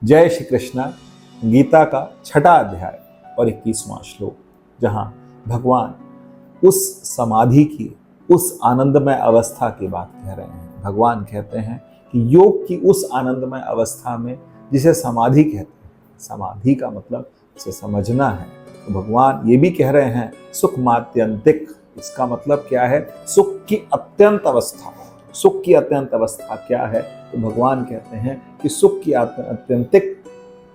जय श्री कृष्णा गीता का छठा अध्याय और 21वां श्लोक, जहां भगवान उस समाधि की, उस आनंदमय अवस्था की बात कह रहे हैं। भगवान कहते हैं कि योग की उस आनंदमय अवस्था में जिसे समाधि कहते हैं, समाधि का मतलब इसे समझना है। तो भगवान ये भी कह रहे हैं सुख मात्यंतिक। इसका मतलब क्या है? सुख की अत्यंत अवस्था। सुख की अत्यंत अवस्था क्या है? तो भगवान कहते हैं कि सुख की अत्यंतिक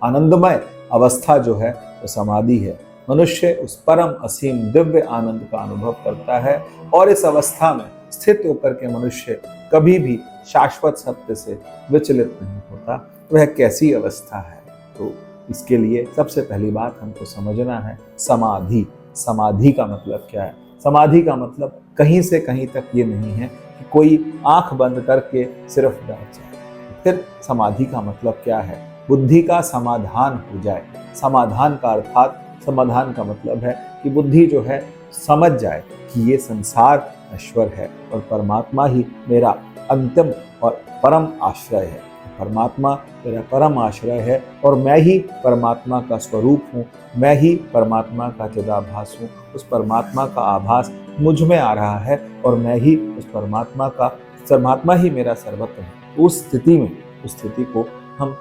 आनंदमय अवस्था जो है वो समाधि है। मनुष्य उस परम असीम दिव्य आनंद का अनुभव करता है और इस अवस्था में स्थित होकर के मनुष्य कभी भी शाश्वत सत्य से विचलित नहीं होता। वह कैसी अवस्था है? तो इसके लिए सबसे पहली बात हमको समझना है समाधि। समाधि का मतलब क्या है? समाधि का मतलब कहीं से कहीं तक ये नहीं है कि कोई आंख बंद करके सिर्फ बैठ जाए। फिर समाधि का मतलब क्या है? बुद्धि का समाधान हो जाए। समाधान का अर्थात, समाधान का मतलब है कि बुद्धि जो है समझ जाए कि ये संसार नश्वर है और परमात्मा ही मेरा अंतिम और परम आश्रय है। परमात्मा मेरा परम आश्रय है और मैं ही परमात्मा का स्वरूप हूँ। मैं ही परमात्मा का चिदाभास हूँ। उस परमात्मा का आभास मुझ में आ रहा है और मैं ही उस परमात्मा ही मेरा सर्वत्र है। उस स्थिति में, उस स्थिति को हम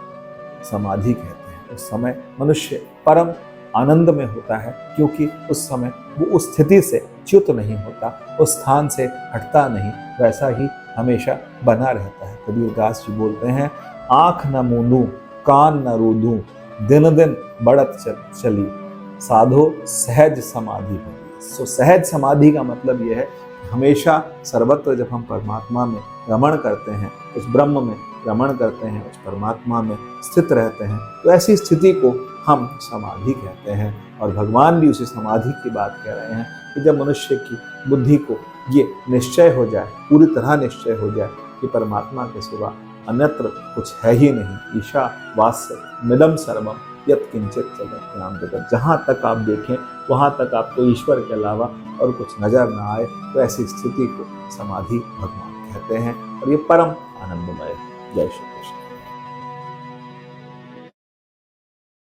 समाधि कहते हैं। उस समय मनुष्य परम आनंद में होता है, क्योंकि उस समय वो उस स्थिति से च्युत नहीं होता, उस स्थान से हटता नहीं, वैसा ही हमेशा बना रहता है। कबीरदास जी बोलते हैं, आंख न मूंदूं, कान न रूंदूं, दिन दिन बढ़त चली, साधो सहज समाधि बनी। सो सहज समाधि का मतलब यह है हमेशा सर्वत्र जब हम परमात्मा में रमण करते हैं, उस ब्रह्म में रमण करते हैं, उस परमात्मा में स्थित रहते हैं, तो ऐसी स्थिति को हम समाधि कहते हैं। और भगवान भी उसी समाधि की बात कह रहे हैं कि जब मनुष्य की बुद्धि को ये निश्चय हो जाए, पूरी तरह निश्चय हो जाए कि परमात्मा के सिवा अन्यत्र कुछ है ही नहीं। ईशा वास्य मिदम सर्वम यत् किंचित जगत्याम जगत। जहाँ तक आप देखें वहाँ तक आपको ईश्वर के अलावा और कुछ नजर ना आए, तो ऐसी स्थिति को समाधि भगवान कहते हैं और ये परम आनंदमय है। जय श्री कृष्ण।